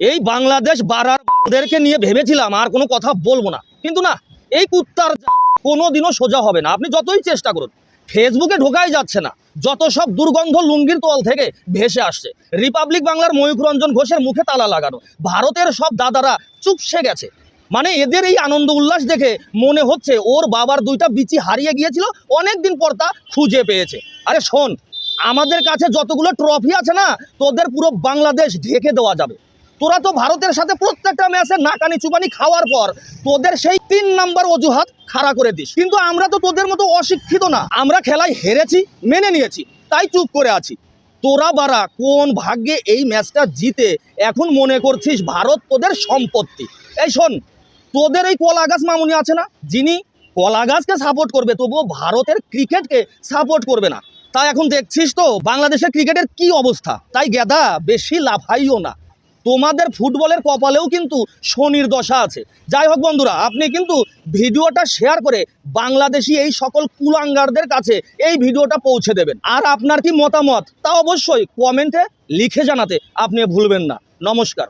এই বাংলাদেশ বাড়ারদেরকে নিয়ে ভেবেছিলাম আর কোনো কথা বলবো না, কিন্তু না, এই কুত্তার কোনোদিনও সোজা হবে না। আপনি যতই চেষ্টা করুন, ফেসবুকে ঢোকাই যাচ্ছে না। যত সব দুর্গন্ধ লুঙ্গির তল থেকে ভেসে আসছে। রিপাবলিক বাংলার ময়ূখ রঞ্জন ঘোষের মুখে তালা লাগানো, ভারতের সব দাদারা চুপসে গেছে। মানে এদের এই আনন্দ উল্লাস দেখে মনে হচ্ছে ওর বাবার দুইটা বিচি হারিয়ে গিয়েছিল, অনেকদিন পর তা খুঁজে পেয়েছে। আরে শোন, আমাদের কাছে যতগুলো ট্রফি আছে না, তোদের পুরো বাংলাদেশ ঢেকে দেওয়া যাবে। তোরা তো ভারতের সাথে প্রত্যেকটা ম্যাচে নাকানি চুপানি খাওয়ার পর তোদের সেই 3 নাম্বার অজুহাত খাড়া করে দিস। কিন্তু আমরা তো তোদের মতো অশিক্ষিত না, আমরা খেলায় হেরেছি, মেনে নিয়েছি, তাই চুপ করে আছি। তোরা বারা কোন ভাগ্যে এই ম্যাচটা জিতে এখন মনে করছিস ভারত তোদের সম্পত্তি। এই শোন, তোদের এই কলা গাছ মামুনি আছে না, যিনি কলা গাছকে সাপোর্ট করবে তবুও ভারতের ক্রিকেটকে সাপোর্ট করবে না। তাই এখন দেখছিস তো বাংলাদেশের ক্রিকেটের কি অবস্থা। তাই গেদা বেশি লাফাইও না, তোমাদের ফুটবলের কপালেও কিন্তু শনির দশা আছে। যাই হোক বন্ধুরা, আপনি কিন্তু ভিডিওটা শেয়ার করে বাংলাদেশি এই সকল কুলাঙ্গারদের কাছে এই ভিডিওটা পৌঁছে দেবেন। আর আপনার কি মতামত তা অবশ্যই কমেন্টে লিখে জানাতে আপনি ভুলবেন না। নমস্কার।